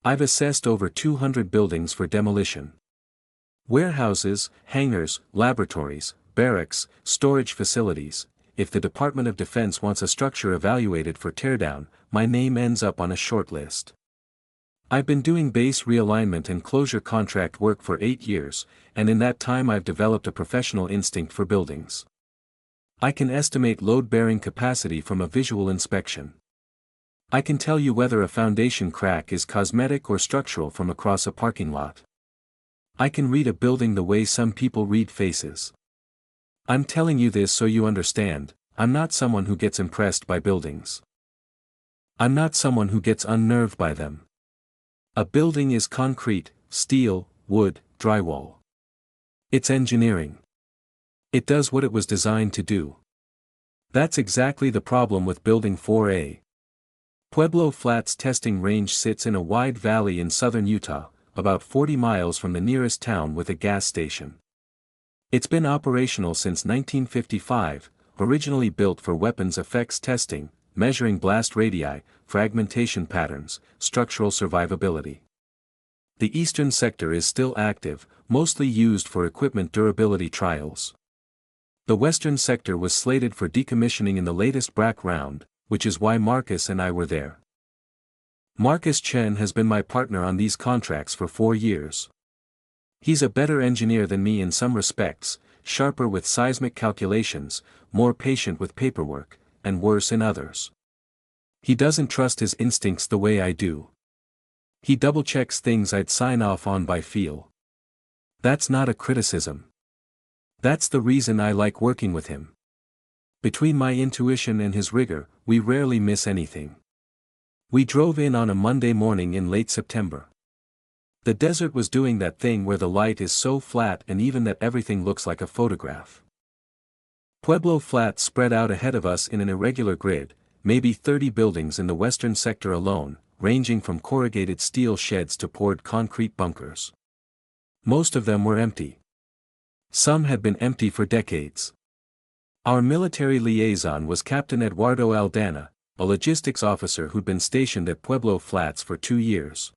I've assessed over 200 buildings for demolition. Warehouses, hangars, laboratories, barracks, storage facilities. If the Department of Defense wants a structure evaluated for teardown, my name ends up on a short list. I've been doing base realignment and closure contract work for 8 years, and in that time I've developed a professional instinct for buildings. I can estimate load-bearing capacity from a visual inspection. I can tell you whether a foundation crack is cosmetic or structural from across a parking lot. I can read a building the way some people read faces. I'm telling you this so you understand, I'm not someone who gets impressed by buildings. I'm not someone who gets unnerved by them. A building is concrete, steel, wood, drywall. It's engineering. It does what it was designed to do. That's exactly the problem with Building 4A. Pueblo Flats testing range sits in a wide valley in southern Utah, about 40 miles from the nearest town with a gas station. It's been operational since 1955, originally built for weapons effects testing, measuring blast radii, fragmentation patterns, structural survivability. The eastern sector is still active, mostly used for equipment durability trials. The western sector was slated for decommissioning in the latest BRAC round, which is why Marcus and I were there. Marcus Chen has been my partner on these contracts for 4 years. He's a better engineer than me in some respects, sharper with seismic calculations, more patient with paperwork, and worse in others. He doesn't trust his instincts the way I do. He double-checks things I'd sign off on by feel. That's not a criticism. That's the reason I like working with him. Between my intuition and his rigor, we rarely miss anything. We drove in on a Monday morning in late September. The desert was doing that thing where the light is so flat and even that everything looks like a photograph. Pueblo Flats spread out ahead of us in an irregular grid, maybe 30 buildings in the western sector alone, ranging from corrugated steel sheds to poured concrete bunkers. Most of them were empty. Some had been empty for decades. Our military liaison was Captain Eduardo Aldana, a logistics officer who'd been stationed at Pueblo Flats for 2 years.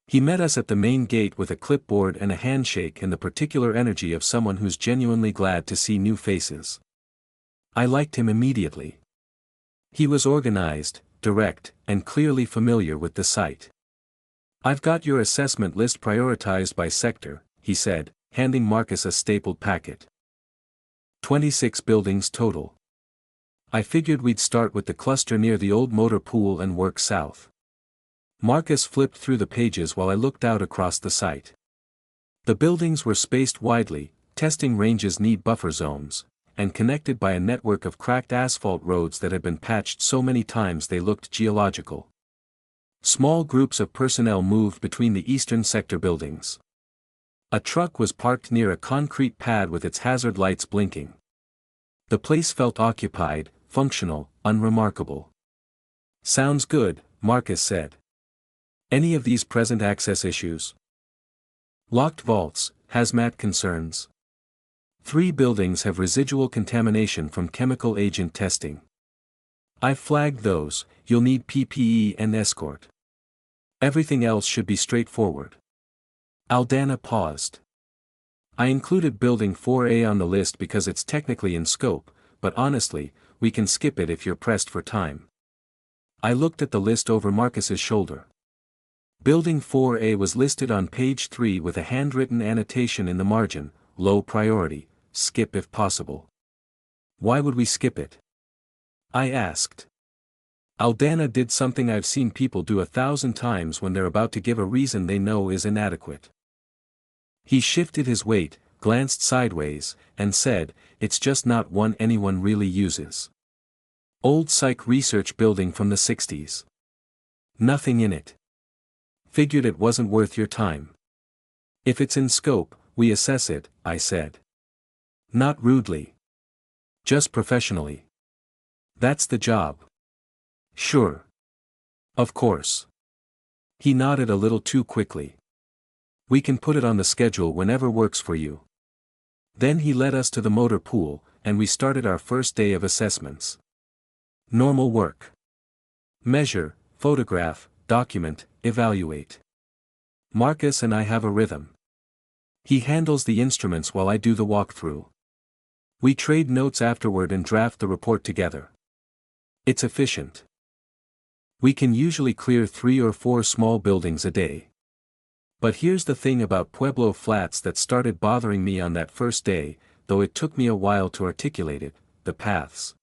He met us at the main gate with a clipboard and a handshake and the particular energy of someone who's genuinely glad to see new faces. I liked him immediately. He was organized, direct, and clearly familiar with the site. "I've got your assessment list prioritized by sector," he said, handing Marcus a stapled packet. 26 buildings total. I figured we'd start with the cluster near the old motor pool and work south. Marcus flipped through the pages while I looked out across the site. The buildings were spaced widely, testing ranges need buffer zones, and connected by a network of cracked asphalt roads that had been patched so many times they looked geological. Small groups of personnel moved between the eastern sector buildings. A truck was parked near a concrete pad with its hazard lights blinking. The place felt occupied, functional, unremarkable. "Sounds good," Marcus said. "Any of these present access issues? Locked vaults, hazmat concerns. 3 buildings have residual contamination from chemical agent testing. I've flagged those, you'll need PPE and escort. Everything else should be straightforward." Aldana paused. "I included Building 4A on the list because it's technically in scope, but honestly, we can skip it if you're pressed for time." I looked at the list over Marcus's shoulder. Building 4A was listed on page 3 with a handwritten annotation in the margin, "Low priority, skip if possible." "Why would we skip it?" I asked. Aldana did something I've seen people do 1,000 times when they're about to give a reason they know is inadequate. He shifted his weight, glanced sideways, and said, "It's just not one anyone really uses. Old psych research building from the 60s. Nothing in it. Figured it wasn't worth your time. If it's in scope, we assess it," I said. Not rudely. Just professionally. "That's the job." "Sure. Of course." He nodded a little too quickly. "We can put it on the schedule whenever works for you." Then he led us to the motor pool, and we started our first day of assessments. Normal work. Measure, photograph, document, evaluate. Marcus and I have a rhythm. He handles the instruments while I do the walkthrough. We trade notes afterward and draft the report together. It's efficient. We can usually clear 3 or 4 small buildings a day. But here's the thing about Pueblo Flats that started bothering me on that first day, though it took me a while to articulate it: the paths.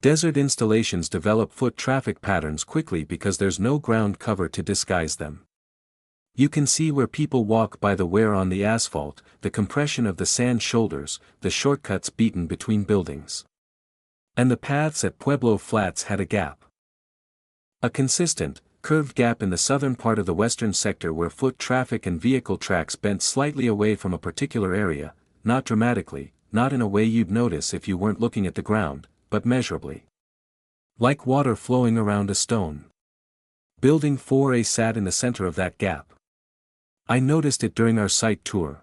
Desert installations develop foot traffic patterns quickly because there's no ground cover to disguise them. You can see where people walk by the wear on the asphalt, the compression of the sand shoulders, the shortcuts beaten between buildings. And the paths at Pueblo Flats had a gap. A consistent, curved gap in the southern part of the western sector where foot traffic and vehicle tracks bent slightly away from a particular area, not dramatically, not in a way you'd notice if you weren't looking at the ground, but measurably. Like water flowing around a stone. Building 4A sat in the center of that gap. I noticed it during our site tour.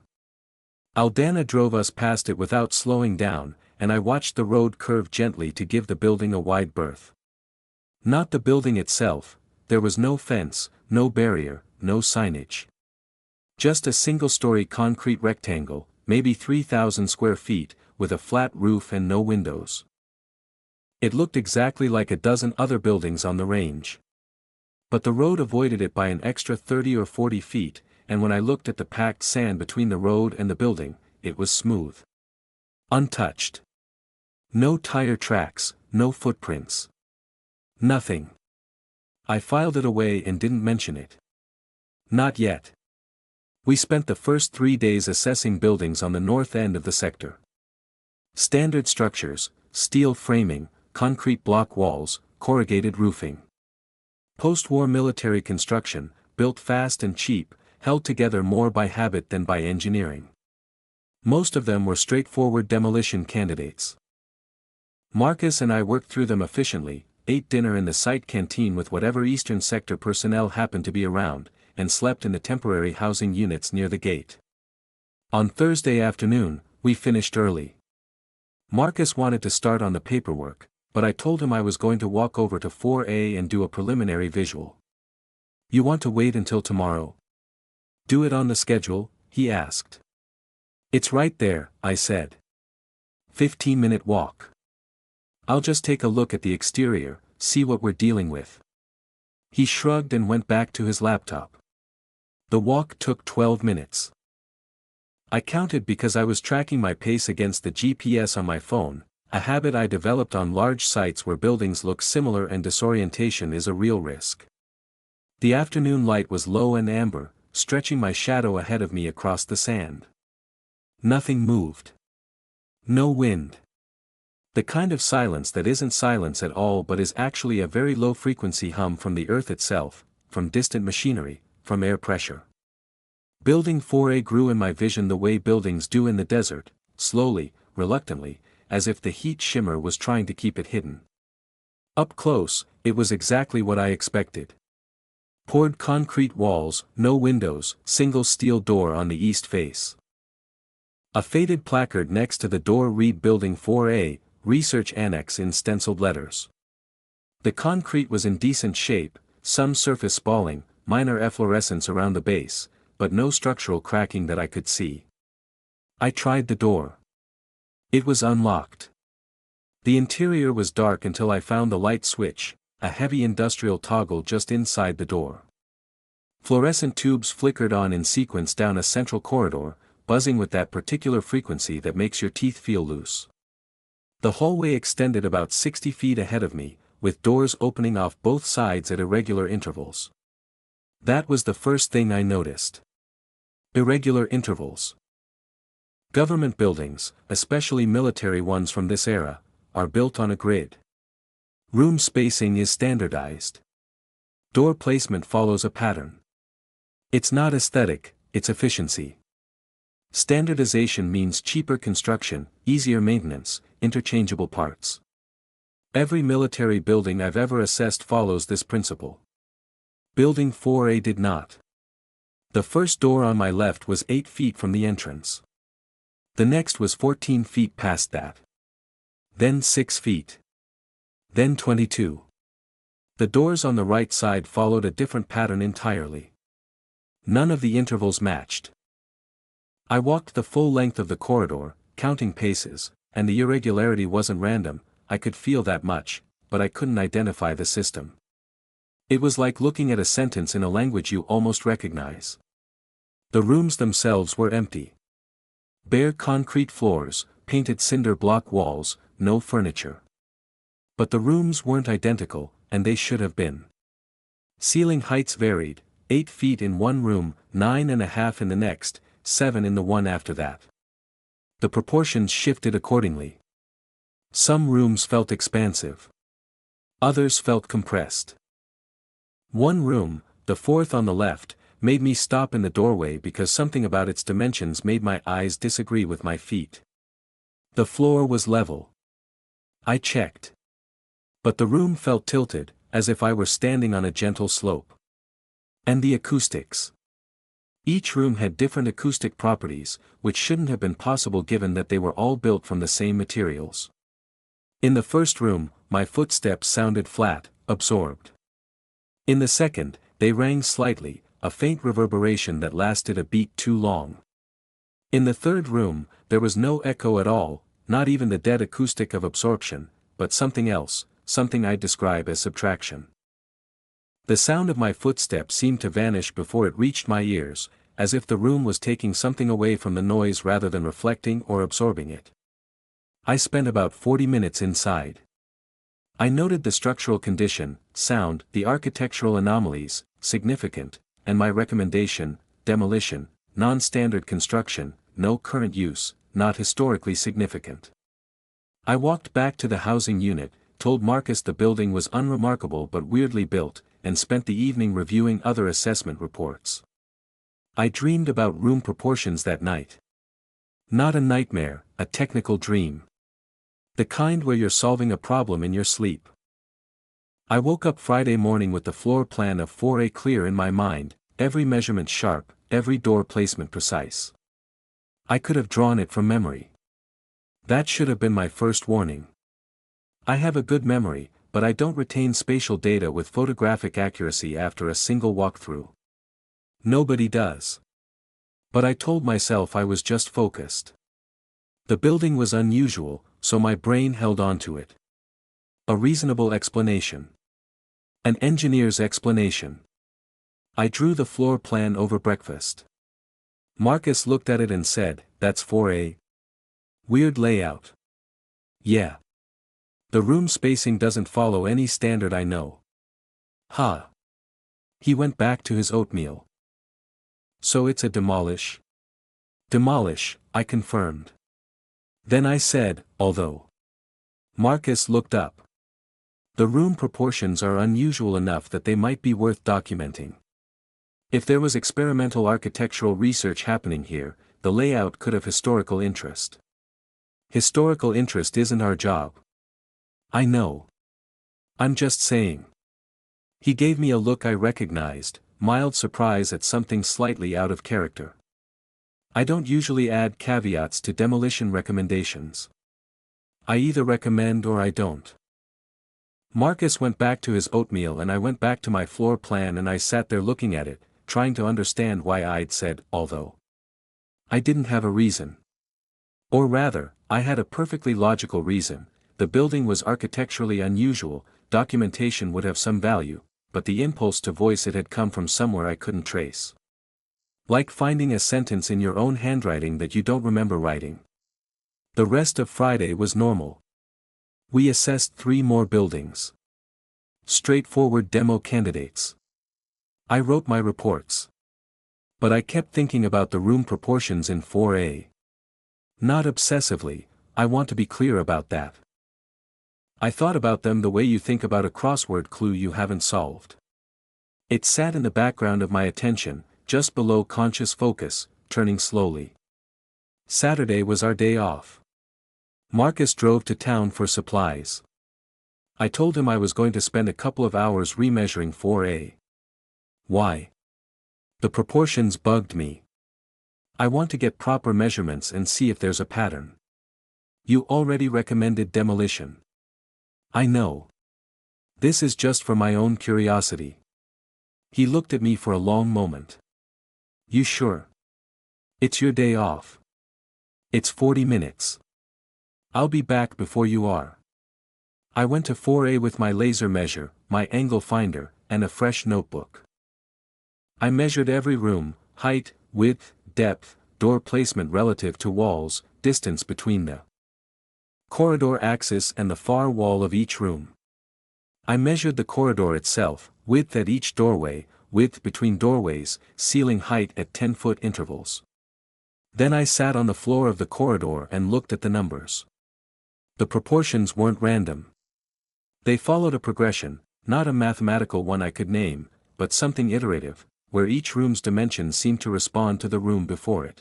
Aldana drove us past it without slowing down, and I watched the road curve gently to give the building a wide berth. Not the building itself, there was no fence, no barrier, no signage. Just a single-story concrete rectangle, maybe 3,000 square feet, with a flat roof and no windows. It looked exactly like a dozen other buildings on the range. But the road avoided it by an extra 30 or 40 feet, and when I looked at the packed sand between the road and the building, it was smooth. Untouched. No tire tracks, no footprints. Nothing. I filed it away and didn't mention it. Not yet. We spent the first 3 days assessing buildings on the north end of the sector. Standard structures, steel framing, concrete block walls, corrugated roofing. Post-war military construction, built fast and cheap, held together more by habit than by engineering. Most of them were straightforward demolition candidates. Marcus and I worked through them efficiently, ate dinner in the site canteen with whatever Eastern Sector personnel happened to be around, and slept in the temporary housing units near the gate. On Thursday afternoon, we finished early. Marcus wanted to start on the paperwork, but I told him I was going to walk over to 4A and do a preliminary visual. "You want to wait until tomorrow? Do it on the schedule?" he asked. "It's right there," I said. 15-minute walk. "I'll just take a look at the exterior, see what we're dealing with." He shrugged and went back to his laptop. The walk took 12 minutes. I counted because I was tracking my pace against the GPS on my phone, a habit I developed on large sites where buildings look similar and disorientation is a real risk. The afternoon light was low and amber, stretching my shadow ahead of me across the sand. Nothing moved. No wind. The kind of silence that isn't silence at all but is actually a very low-frequency hum from the earth itself, from distant machinery, from air pressure. Building 4A grew in my vision the way buildings do in the desert, slowly, reluctantly, as if the heat shimmer was trying to keep it hidden. Up close, it was exactly what I expected. Poured concrete walls, no windows, single steel door on the east face. A faded placard next to the door read Building 4A, Research Annex in stenciled letters. The concrete was in decent shape, some surface spalling, minor efflorescence around the base, but no structural cracking that I could see. I tried the door. It was unlocked. The interior was dark until I found the light switch, a heavy industrial toggle just inside the door. Fluorescent tubes flickered on in sequence down a central corridor, buzzing with that particular frequency that makes your teeth feel loose. The hallway extended about 60 feet ahead of me, with doors opening off both sides at irregular intervals. That was the first thing I noticed. Irregular intervals. Government buildings, especially military ones from this era, are built on a grid. Room spacing is standardized. Door placement follows a pattern. It's not aesthetic, it's efficiency. Standardization means cheaper construction, easier maintenance, interchangeable parts. Every military building I've ever assessed follows this principle. Building 4A did not. The first door on my left was 8 feet from the entrance. The next was 14 feet past that. Then 6 feet. Then 22. The doors on the right side followed a different pattern entirely. None of the intervals matched. I walked the full length of the corridor, counting paces, and the irregularity wasn't random. I could feel that much, but I couldn't identify the system. It was like looking at a sentence in a language you almost recognize. The rooms themselves were empty. Bare concrete floors, painted cinder block walls, no furniture. But the rooms weren't identical, and they should have been. Ceiling heights varied, 8 feet in one room, 9.5 in the next, 7 in the one after that. The proportions shifted accordingly. Some rooms felt expansive. Others felt compressed. One room, the fourth on the left, made me stop in the doorway because something about its dimensions made my eyes disagree with my feet. The floor was level. I checked. But the room felt tilted, as if I were standing on a gentle slope. And the acoustics. Each room had different acoustic properties, which shouldn't have been possible given that they were all built from the same materials. In the first room, my footsteps sounded flat, absorbed. In the second, they rang slightly, a faint reverberation that lasted a beat too long. In the third room, there was no echo at all, not even the dead acoustic of absorption, but something else, something I'd describe as subtraction. The sound of my footsteps seemed to vanish before it reached my ears, as if the room was taking something away from the noise rather than reflecting or absorbing it. I spent about 40 minutes inside. I noted the structural condition, sound, the architectural anomalies, significant, and my recommendation, demolition, non-standard construction, no current use, not historically significant. I walked back to the housing unit, told Marcus the building was unremarkable but weirdly built, and spent the evening reviewing other assessment reports. I dreamed about room proportions that night. Not a nightmare, a technical dream. The kind where you're solving a problem in your sleep. I woke up Friday morning with the floor plan of 4A clear in my mind, every measurement sharp, every door placement precise. I could have drawn it from memory. That should have been my first warning. I have a good memory, but I don't retain spatial data with photographic accuracy after a single walkthrough. Nobody does. But I told myself I was just focused. The building was unusual, so my brain held on to it. A reasonable explanation. An engineer's explanation. I drew the floor plan over breakfast. Marcus looked at it and said, "That's 4A. Weird layout." Yeah. The room spacing doesn't follow any standard I know. Ha. He went back to his oatmeal. So it's a demolish? Demolish, I confirmed. Then I said, although. Marcus looked up. The room proportions are unusual enough that they might be worth documenting. If there was experimental architectural research happening here, the layout could have historical interest. Historical interest isn't our job. I know. I'm just saying. He gave me a look I recognized, mild surprise at something slightly out of character. I don't usually add caveats to demolition recommendations. I either recommend or I don't. Marcus went back to his oatmeal and I went back to my floor plan and I sat there looking at it, trying to understand why I'd said, although. I didn't have a reason. Or rather, I had a perfectly logical reason. The building was architecturally unusual, documentation would have some value, but the impulse to voice it had come from somewhere I couldn't trace. Like finding a sentence in your own handwriting that you don't remember writing. The rest of Friday was normal. We assessed 3 more buildings. Straightforward demo candidates. I wrote my reports. But I kept thinking about the room proportions in 4A. Not obsessively, I want to be clear about that. I thought about them the way you think about a crossword clue you haven't solved. It sat in the background of my attention, just below conscious focus, turning slowly. Saturday was our day off. Marcus drove to town for supplies. I told him I was going to spend a couple of hours remeasuring 4A. Why? The proportions bugged me. I want to get proper measurements and see if there's a pattern. You already recommended demolition. I know. This is just for my own curiosity. He looked at me for a long moment. You sure? It's your day off. It's 40 minutes. I'll be back before you are. I went to 4A with my laser measure, my angle finder, and a fresh notebook. I measured every room, height, width, depth, door placement relative to walls, distance between the corridor axis and the far wall of each room. I measured the corridor itself, width at each doorway, width between doorways, ceiling height at 10-foot intervals. Then I sat on the floor of the corridor and looked at the numbers. The proportions weren't random. They followed a progression, not a mathematical one I could name, but something iterative, where each room's dimensions seemed to respond to the room before it.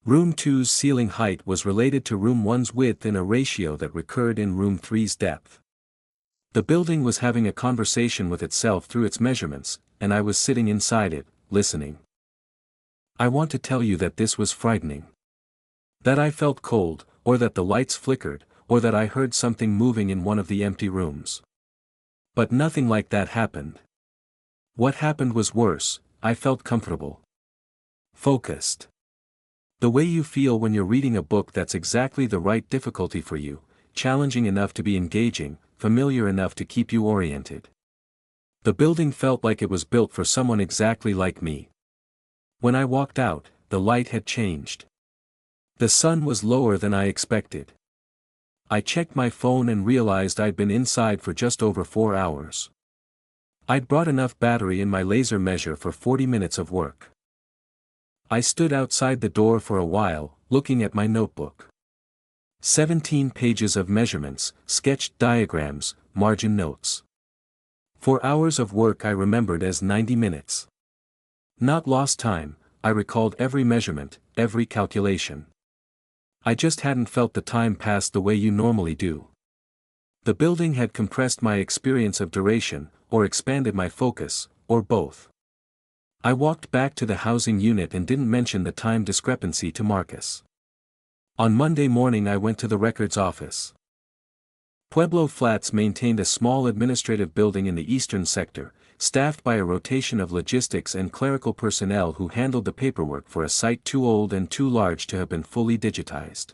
Room 2's ceiling height was related to Room 1's width in a ratio that recurred in Room 3's depth. The building was having a conversation with itself through its measurements, and I was sitting inside it, listening. I want to tell you that this was frightening. That I felt cold, or that the lights flickered, or that I heard something moving in one of the empty rooms. But nothing like that happened. What happened was worse. I felt comfortable. Focused. The way you feel when you're reading a book that's exactly the right difficulty for you, challenging enough to be engaging, familiar enough to keep you oriented. The building felt like it was built for someone exactly like me. When I walked out, the light had changed. The sun was lower than I expected. I checked my phone and realized I'd been inside for just over 4 hours. I'd brought enough battery in my laser measure for 40 minutes of work. I stood outside the door for a while, looking at my notebook. 17 pages of measurements, sketched diagrams, margin notes. 4 hours of work I remembered as 90 minutes. Not lost time, I recalled every measurement, every calculation. I just hadn't felt the time pass the way you normally do. The building had compressed my experience of duration, or expanded my focus, or both. I walked back to the housing unit and didn't mention the time discrepancy to Marcus. On Monday morning I went to the records office. Pueblo Flats maintained a small administrative building in the eastern sector, staffed by a rotation of logistics and clerical personnel who handled the paperwork for a site too old and too large to have been fully digitized.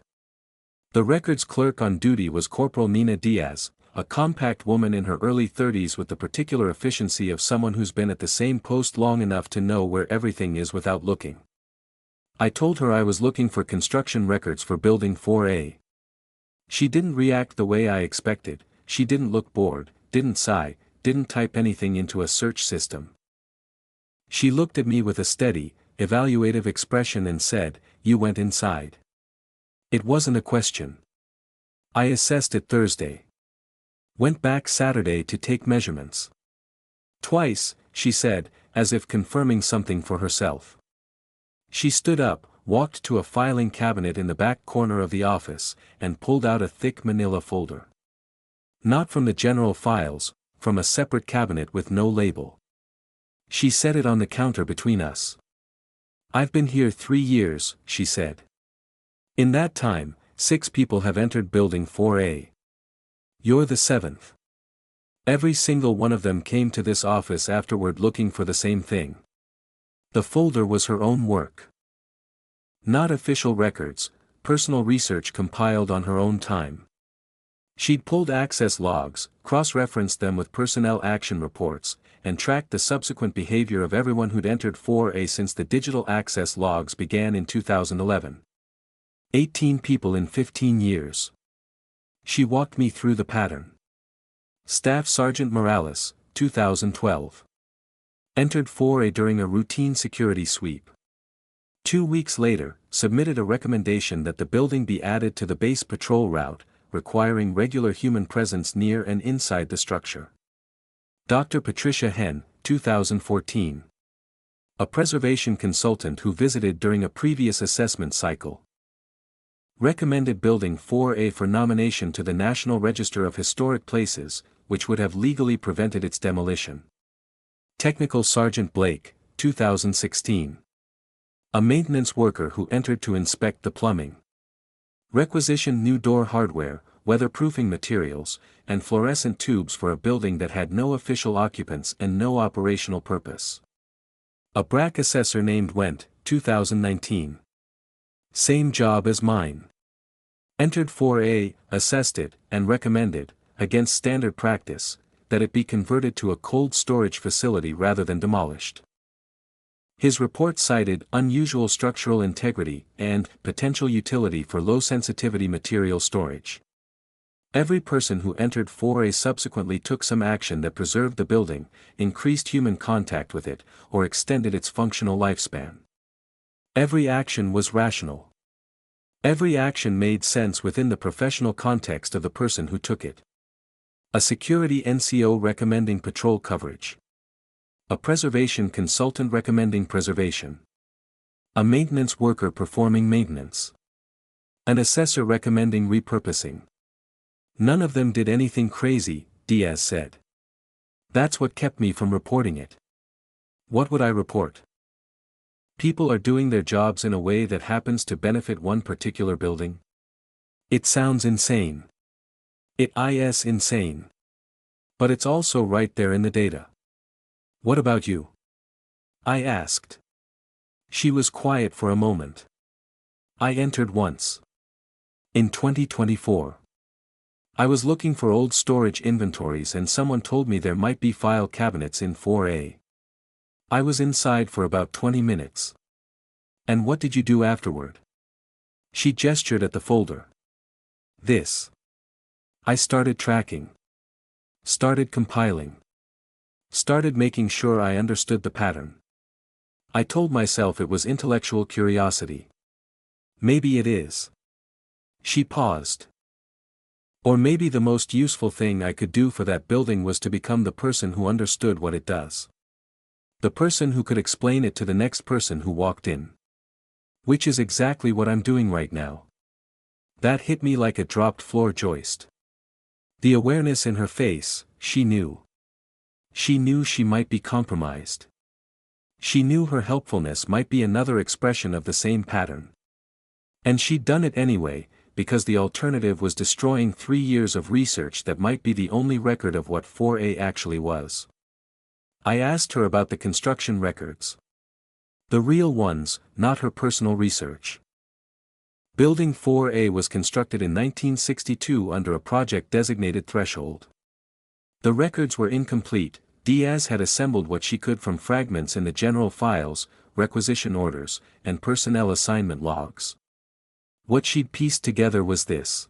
The records clerk on duty was Corporal Nina Diaz, a compact woman in her early 30s with the particular efficiency of someone who's been at the same post long enough to know where everything is without looking. I told her I was looking for construction records for Building 4A. She didn't react the way I expected. She didn't look bored, didn't sigh, didn't type anything into a search system. She looked at me with a steady, evaluative expression and said, "You went inside." It wasn't a question. I assessed it Thursday. Went back Saturday to take measurements. Twice, she said, as if confirming something for herself. She stood up, walked to a filing cabinet in the back corner of the office, and pulled out a thick manila folder. Not from the general files, from a separate cabinet with no label. She set it on the counter between us. "I've been here 3 years," she said. "In that time, 6 people have entered Building 4A. You're the 7th. Every single one of them came to this office afterward looking for the same thing." The folder was her own work. Not official records, personal research compiled on her own time. She'd pulled access logs, cross-referenced them with personnel action reports, and tracked the subsequent behavior of everyone who'd entered 4A since the digital access logs began in 2011. 18 people in 15 years. She walked me through the pattern. Staff Sergeant Morales, 2012. Entered 4A during a routine security sweep. 2 weeks later, submitted a recommendation that the building be added to the base patrol route, requiring regular human presence near and inside the structure. Dr. Patricia Henn, 2014. A preservation consultant who visited during a previous assessment cycle. Recommended Building 4A for nomination to the National Register of Historic Places, which would have legally prevented its demolition. Technical Sergeant Blake, 2016. A maintenance worker who entered to inspect the plumbing. Requisitioned new door hardware, weatherproofing materials, and fluorescent tubes for a building that had no official occupants and no operational purpose. A BRAC assessor named Went, 2019. Same job as mine. Entered 4A, assessed it, and recommended, against standard practice, that it be converted to a cold storage facility rather than demolished. His report cited unusual structural integrity and potential utility for low-sensitivity material storage. Every person who entered 4A subsequently took some action that preserved the building, increased human contact with it, or extended its functional lifespan. Every action was rational. Every action made sense within the professional context of the person who took it. A security NCO recommending patrol coverage. A preservation consultant recommending preservation. A maintenance worker performing maintenance. An assessor recommending repurposing. None of them did anything crazy, Diaz said. That's what kept me from reporting it. What would I report? People are doing their jobs in a way that happens to benefit one particular building? It sounds insane. It is insane. But it's also right there in the data. What about you? I asked. She was quiet for a moment. I entered once. In 2024. I was looking for old storage inventories and someone told me there might be file cabinets in 4A. I was inside for about 20 minutes. And what did you do afterward? She gestured at the folder. This. I started tracking. Started compiling. Started making sure I understood the pattern. I told myself it was intellectual curiosity. Maybe it is. She paused. Or maybe the most useful thing I could do for that building was to become the person who understood what it does. The person who could explain it to the next person who walked in. Which is exactly what I'm doing right now. That hit me like a dropped floor joist. The awareness in her face, she knew. She knew she might be compromised. She knew her helpfulness might be another expression of the same pattern. And she'd done it anyway, because the alternative was destroying 3 years of research that might be the only record of what 4A actually was. I asked her about the construction records. The real ones, not her personal research. Building 4A was constructed in 1962 under a project designated Threshold. The records were incomplete. Diaz had assembled what she could from fragments in the general files, requisition orders, and personnel assignment logs. What she'd pieced together was this.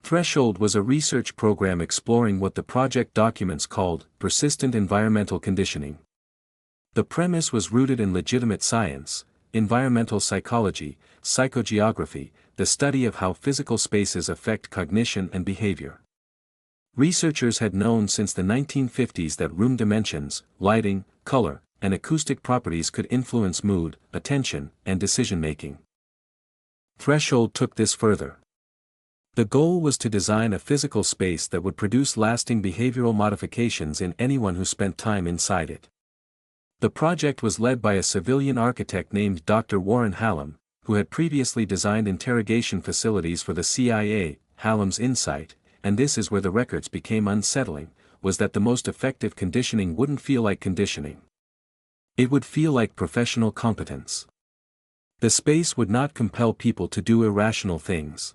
Threshold was a research program exploring what the project documents called persistent environmental conditioning. The premise was rooted in legitimate science, environmental psychology, psychogeography, the study of how physical spaces affect cognition and behavior. Researchers had known since the 1950s that room dimensions, lighting, color, and acoustic properties could influence mood, attention, and decision-making. Threshold took this further. The goal was to design a physical space that would produce lasting behavioral modifications in anyone who spent time inside it. The project was led by a civilian architect named Dr. Warren Hallam, who had previously designed interrogation facilities for the CIA. Hallam's insight, and this is where the records became unsettling, was that the most effective conditioning wouldn't feel like conditioning. It would feel like professional competence. The space would not compel people to do irrational things.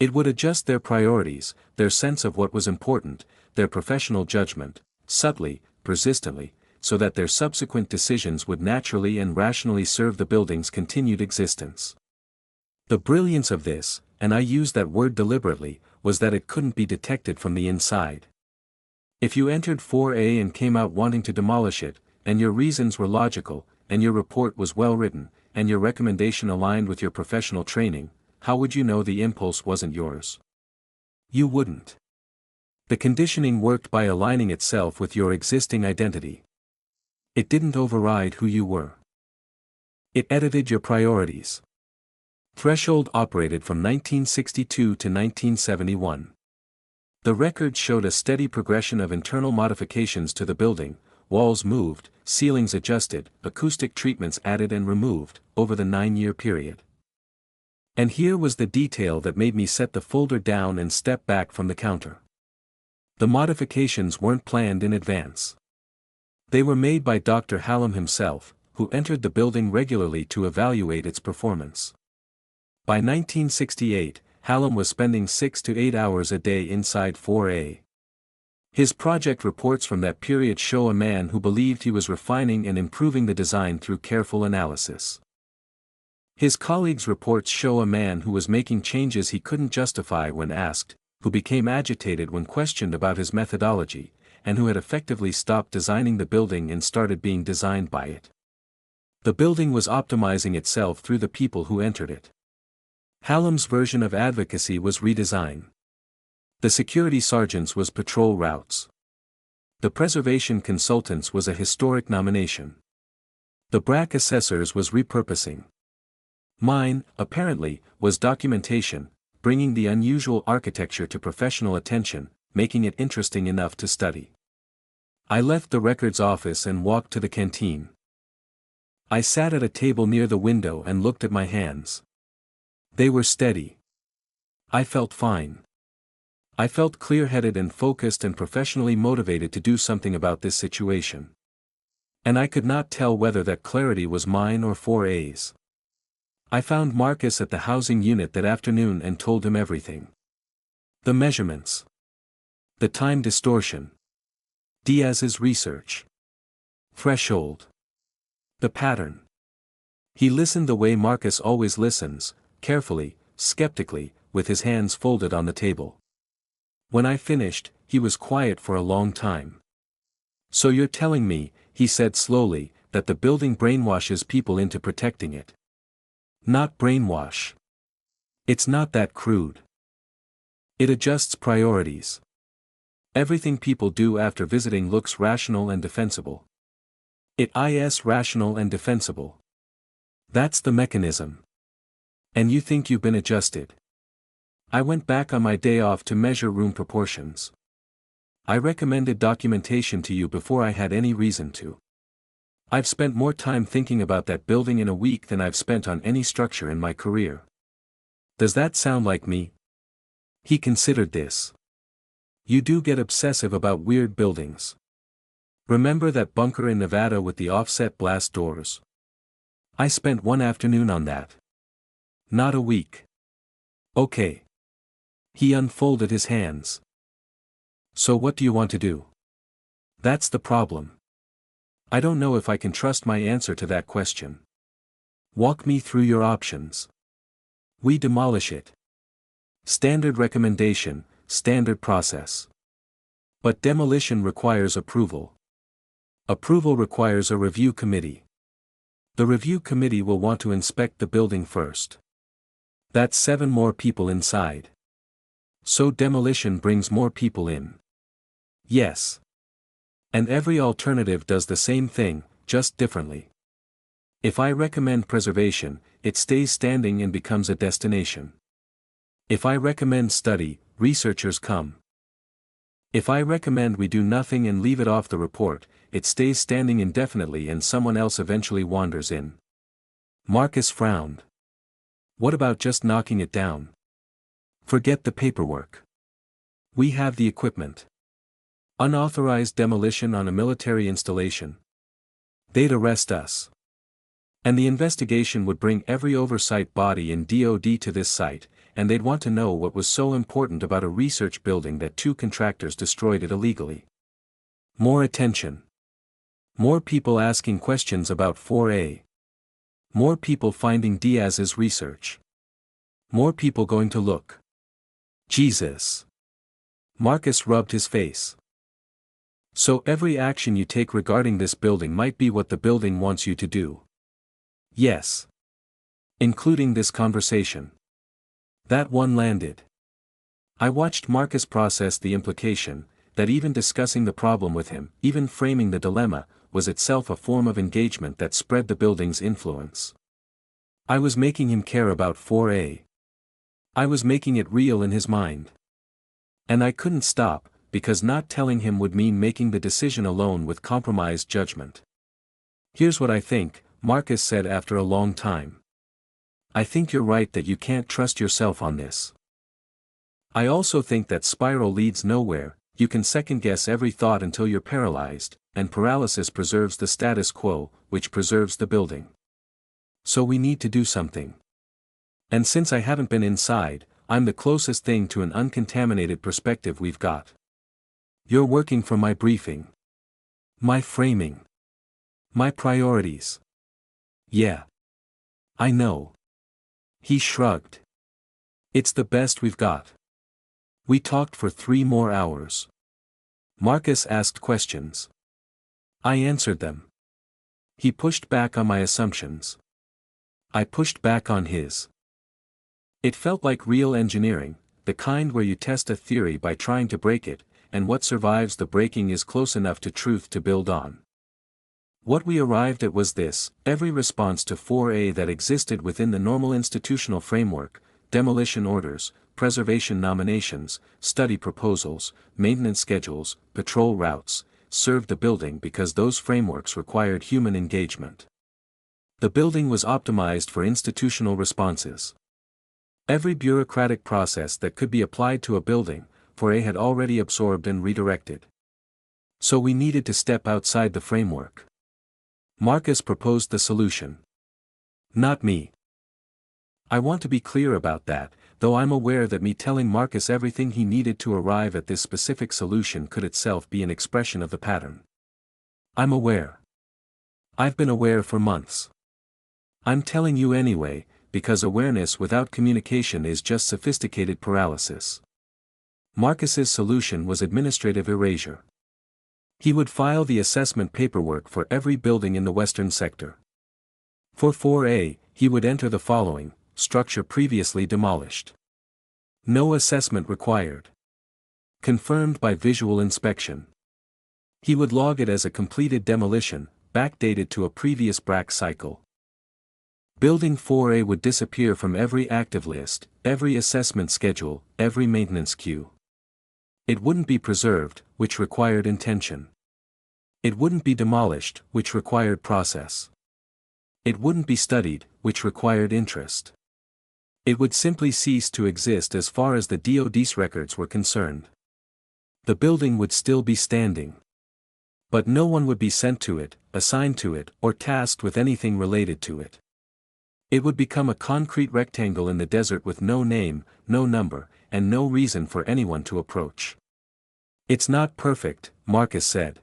It would adjust their priorities, their sense of what was important, their professional judgment, subtly, persistently, so that their subsequent decisions would naturally and rationally serve the building's continued existence. The brilliance of this, and I use that word deliberately, was that it couldn't be detected from the inside. If you entered 4A and came out wanting to demolish it, and your reasons were logical, and your report was well written, and your recommendation aligned with your professional training, how would you know the impulse wasn't yours? You wouldn't. The conditioning worked by aligning itself with your existing identity. It didn't override who you were. It edited your priorities. Threshold operated from 1962 to 1971. The records showed a steady progression of internal modifications to the building, walls moved, ceilings adjusted, acoustic treatments added and removed, over the 9-year period. And here was the detail that made me set the folder down and step back from the counter. The modifications weren't planned in advance. They were made by Dr. Hallam himself, who entered the building regularly to evaluate its performance. By 1968, Hallam was spending 6 to 8 hours a day inside 4A. His project reports from that period show a man who believed he was refining and improving the design through careful analysis. His colleagues' reports show a man who was making changes he couldn't justify when asked, who became agitated when questioned about his methodology, and who had effectively stopped designing the building and started being designed by it. The building was optimizing itself through the people who entered it. Hallam's version of advocacy was redesign. The security sergeants was patrol routes. The preservation consultants was a historic nomination. The BRAC assessors was repurposing. Mine, apparently, was documentation, bringing the unusual architecture to professional attention, making it interesting enough to study. I left the records office and walked to the canteen. I sat at a table near the window and looked at my hands. They were steady. I felt fine. I felt clear-headed and focused and professionally motivated to do something about this situation. And I could not tell whether that clarity was mine or 4A's. I found Marcus at the housing unit that afternoon and told him everything. The measurements. The time distortion. Diaz's research. Threshold. The pattern. He listened the way Marcus always listens, carefully, skeptically, with his hands folded on the table. When I finished, he was quiet for a long time. So you're telling me, he said slowly, that the building brainwashes people into protecting it. Not brainwash. It's not that crude. It adjusts priorities. Everything people do after visiting looks rational and defensible. It is rational and defensible. That's the mechanism. And you think you've been adjusted. I went back on my day off to measure room proportions. I recommended documentation to you before I had any reason to. I've spent more time thinking about that building in a week than I've spent on any structure in my career. Does that sound like me? He considered this. You do get obsessive about weird buildings. Remember that bunker in Nevada with the offset blast doors? I spent one afternoon on that. Not a week. Okay. He unfolded his hands. So what do you want to do? That's the problem. I don't know if I can trust my answer to that question. Walk me through your options. We demolish it. Standard recommendation, standard process. But demolition requires approval. Approval requires a review committee. The review committee will want to inspect the building first. That's 7 more people inside. So demolition brings more people in. Yes. And every alternative does the same thing, just differently. If I recommend preservation, it stays standing and becomes a destination. If I recommend study, researchers come. If I recommend we do nothing and leave it off the report, it stays standing indefinitely and someone else eventually wanders in. Marcus frowned. What about just knocking it down? Forget the paperwork. We have the equipment. Unauthorized demolition on a military installation. They'd arrest us. And the investigation would bring every oversight body in DoD to this site, and they'd want to know what was so important about a research building that 2 contractors destroyed it illegally. More attention. More people asking questions about 4A. More people finding Diaz's research. More people going to look. Jesus. Marcus rubbed his face. So every action you take regarding this building might be what the building wants you to do. Yes. Including this conversation. That one landed. I watched Marcus process the implication, that even discussing the problem with him, even framing the dilemma, was itself a form of engagement that spread the building's influence. I was making him care about 4A. I was making it real in his mind. And I couldn't stop, because not telling him would mean making the decision alone with compromised judgment. Here's what I think, Marcus said after a long time. I think you're right that you can't trust yourself on this. I also think that spiral leads nowhere. You can second-guess every thought until you're paralyzed, and paralysis preserves the status quo, which preserves the building. So we need to do something. And since I haven't been inside, I'm the closest thing to an uncontaminated perspective we've got. You're working for my briefing. My framing. My priorities. Yeah. I know. He shrugged. It's the best we've got. We talked for 3 more hours. Marcus asked questions. I answered them. He pushed back on my assumptions. I pushed back on his. It felt like real engineering, the kind where you test a theory by trying to break it, and what survives the breaking is close enough to truth to build on. What we arrived at was this: every response to 4A that existed within the normal institutional framework, demolition orders, preservation nominations, study proposals, maintenance schedules, patrol routes, served the building because those frameworks required human engagement. The building was optimized for institutional responses. Every bureaucratic process that could be applied to a building, 4A had already absorbed and redirected. So we needed to step outside the framework. Marcus proposed the solution. Not me. I want to be clear about that, though I'm aware that me telling Marcus everything he needed to arrive at this specific solution could itself be an expression of the pattern. I'm aware. I've been aware for months. I'm telling you anyway, because awareness without communication is just sophisticated paralysis. Marcus's solution was administrative erasure. He would file the assessment paperwork for every building in the western sector. For 4A, he would enter the following: structure previously demolished. No assessment required. Confirmed by visual inspection. He would log it as a completed demolition, backdated to a previous BRAC cycle. Building 4A would disappear from every active list, every assessment schedule, every maintenance queue. It wouldn't be preserved, which required intention. It wouldn't be demolished, which required process. It wouldn't be studied, which required interest. It would simply cease to exist as far as the DoD's records were concerned. The building would still be standing. But no one would be sent to it, assigned to it, or tasked with anything related to it. It would become a concrete rectangle in the desert with no name, no number, and no reason for anyone to approach. It's not perfect, Marcus said.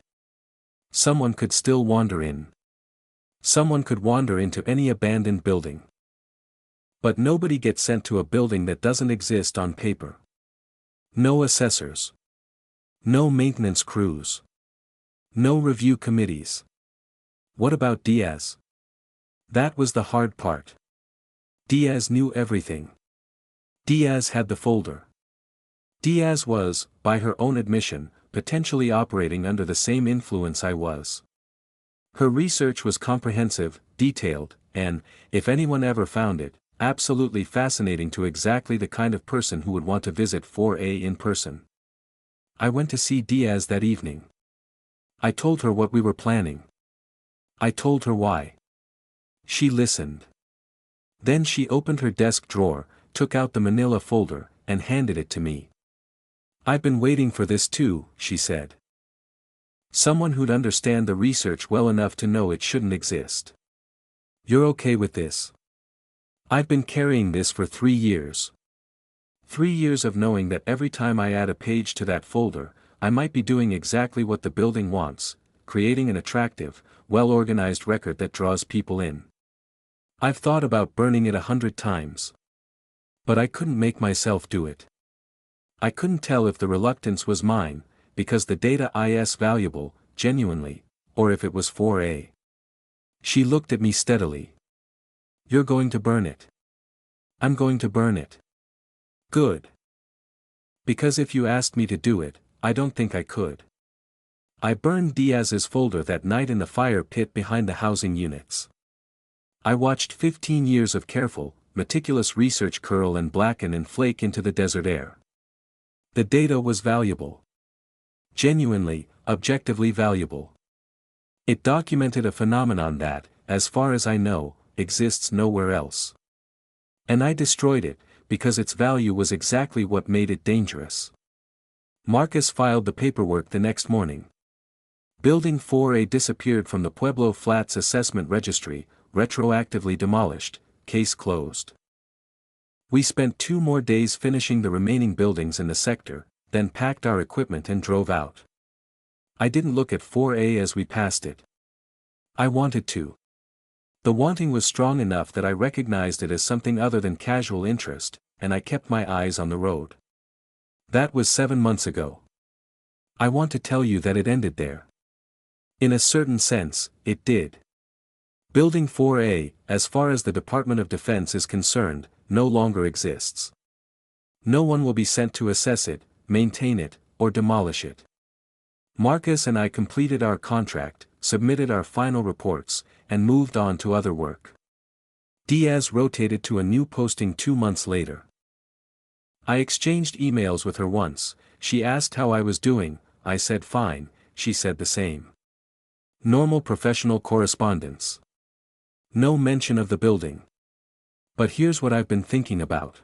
Someone could still wander in. Someone could wander into any abandoned building. But nobody gets sent to a building that doesn't exist on paper. No assessors. No maintenance crews. No review committees. What about Diaz? That was the hard part. Diaz knew everything. Diaz had the folder. Diaz was, by her own admission, potentially operating under the same influence I was. Her research was comprehensive, detailed, and, if anyone ever found it, absolutely fascinating to exactly the kind of person who would want to visit 4A in person. I went to see Diaz that evening. I told her what we were planning. I told her why. She listened. Then she opened her desk drawer, took out the manila folder, and handed it to me. I've been waiting for this too, she said. Someone who'd understand the research well enough to know it shouldn't exist. You're okay with this? I've been carrying this for 3 years. 3 years of knowing that every time I add a page to that folder, I might be doing exactly what the building wants, creating an attractive, well-organized record that draws people in. I've thought about burning it 100 times. But I couldn't make myself do it. I couldn't tell if the reluctance was mine, because the data is valuable, genuinely, or if it was 4A. She looked at me steadily. You're going to burn it. I'm going to burn it. Good. Because if you asked me to do it, I don't think I could. I burned Diaz's folder that night in the fire pit behind the housing units. I watched 15 years of careful, meticulous research curl and blacken and flake into the desert air. The data was valuable. Genuinely, objectively valuable. It documented a phenomenon that, as far as I know, exists nowhere else. And I destroyed it, because its value was exactly what made it dangerous. Marcus filed the paperwork the next morning. Building 4A disappeared from the Pueblo Flats Assessment Registry, retroactively demolished, case closed. We spent 2 more days finishing the remaining buildings in the sector, then packed our equipment and drove out. I didn't look at 4A as we passed it. I wanted to. The wanting was strong enough that I recognized it as something other than casual interest, and I kept my eyes on the road. That was 7 months ago. I want to tell you that it ended there. In a certain sense, it did. Building 4A, as far as the Department of Defense is concerned, no longer exists. No one will be sent to assess it, maintain it, or demolish it. Marcus and I completed our contract, submitted our final reports, and moved on to other work. Diaz rotated to a new posting 2 months later. I exchanged emails with her once. She asked how I was doing. I said fine, she said the same. Normal professional correspondence. No mention of the building. But here's what I've been thinking about.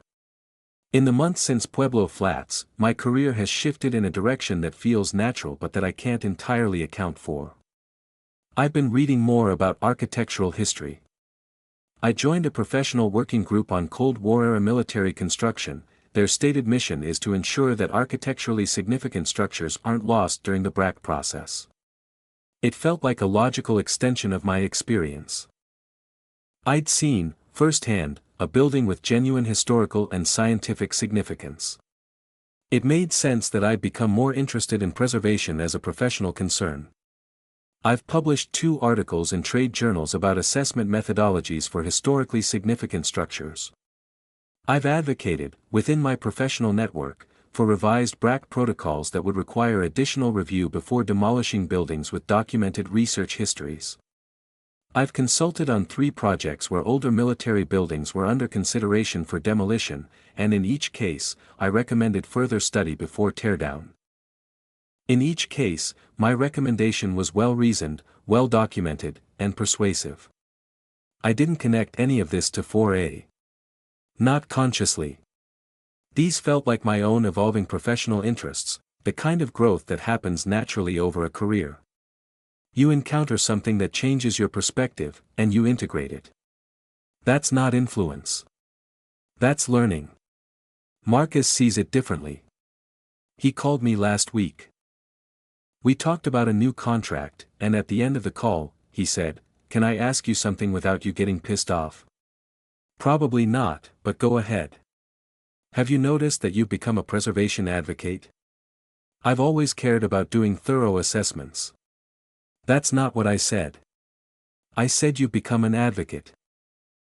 In the months since Pueblo Flats, my career has shifted in a direction that feels natural but that I can't entirely account for. I've been reading more about architectural history. I joined a professional working group on Cold War-era military construction. Their stated mission is to ensure that architecturally significant structures aren't lost during the BRAC process. It felt like a logical extension of my experience. I'd seen, firsthand, a building with genuine historical and scientific significance. It made sense that I'd become more interested in preservation as a professional concern. I've published 2 articles in trade journals about assessment methodologies for historically significant structures. I've advocated, within my professional network, for revised BRAC protocols that would require additional review before demolishing buildings with documented research histories. I've consulted on 3 projects where older military buildings were under consideration for demolition, and in each case, I recommended further study before teardown. In each case, my recommendation was well-reasoned, well-documented, and persuasive. I didn't connect any of this to 4A. Not consciously. These felt like my own evolving professional interests, the kind of growth that happens naturally over a career. You encounter something that changes your perspective, and you integrate it. That's not influence. That's learning. Marcus sees it differently. He called me last week. We talked about a new contract, and at the end of the call, he said, "Can I ask you something without you getting pissed off?" Probably not, but go ahead. Have you noticed that you've become a preservation advocate? I've always cared about doing thorough assessments. That's not what I said. I said you've become an advocate.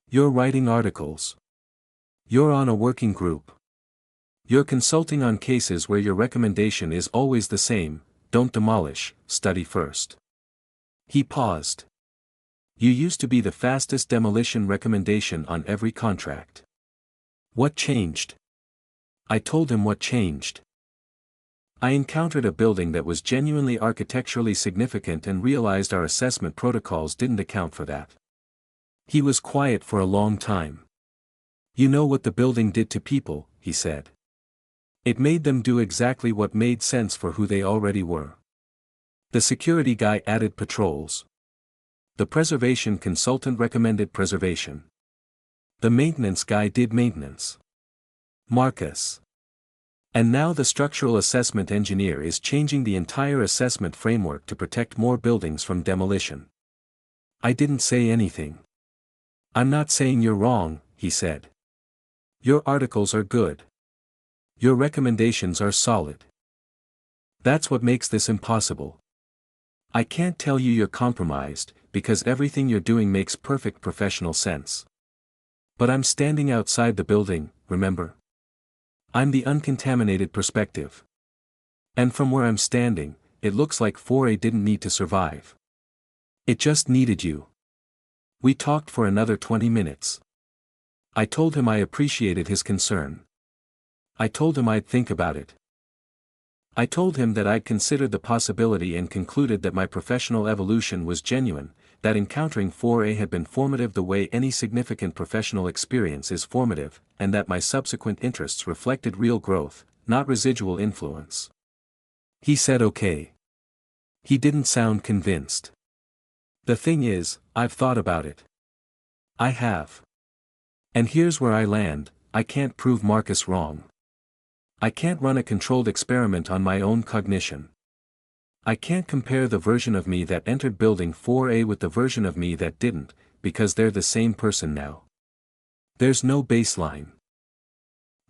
You're writing articles. You're on a working group. You're consulting on cases where your recommendation is always the same: don't demolish, study first. He paused. You used to be the fastest demolition recommendation on every contract. What changed? I told him what changed. I encountered a building that was genuinely architecturally significant and realized our assessment protocols didn't account for that. He was quiet for a long time. You know what the building did to people, he said. It made them do exactly what made sense for who they already were. The security guy added patrols. The preservation consultant recommended preservation. The maintenance guy did maintenance. Marcus. And now the structural assessment engineer is changing the entire assessment framework to protect more buildings from demolition. I didn't say anything. I'm not saying you're wrong, he said. Your articles are good. Your recommendations are solid. That's what makes this impossible. I can't tell you you're compromised, because everything you're doing makes perfect professional sense. But I'm standing outside the building, remember? I'm the uncontaminated perspective. And from where I'm standing, it looks like 4A didn't need to survive. It just needed you. We talked for another 20 minutes. I told him I appreciated his concern. I told him I'd think about it. I told him that I'd considered the possibility and concluded that my professional evolution was genuine, that encountering 4A had been formative the way any significant professional experience is formative, and that my subsequent interests reflected real growth, not residual influence. He said okay. He didn't sound convinced. The thing is, I've thought about it. I have. And here's where I land: I can't prove Marcus wrong. I can't run a controlled experiment on my own cognition. I can't compare the version of me that entered building 4A with the version of me that didn't, because they're the same person now. There's no baseline.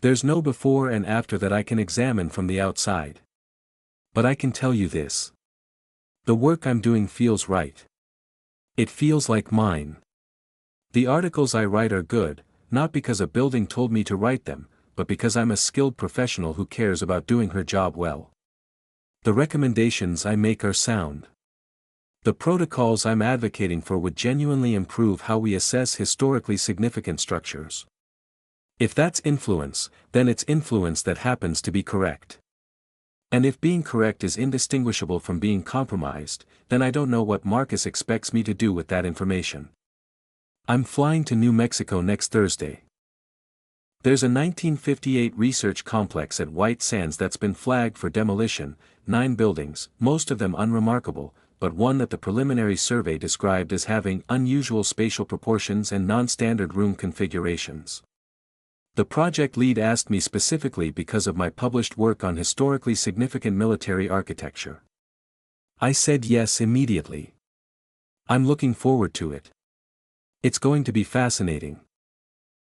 There's no before and after that I can examine from the outside. But I can tell you this. The work I'm doing feels right. It feels like mine. The articles I write are good, not because a building told me to write them, but because I'm a skilled professional who cares about doing her job well. The recommendations I make are sound. The protocols I'm advocating for would genuinely improve how we assess historically significant structures. If that's influence, then it's influence that happens to be correct. And if being correct is indistinguishable from being compromised, then I don't know what Marcus expects me to do with that information. I'm flying to New Mexico next Thursday. There's a 1958 research complex at White Sands that's been flagged for demolition, 9 buildings, most of them unremarkable, but one that the preliminary survey described as having unusual spatial proportions and non-standard room configurations. The project lead asked me specifically because of my published work on historically significant military architecture. I said yes immediately. I'm looking forward to it. It's going to be fascinating.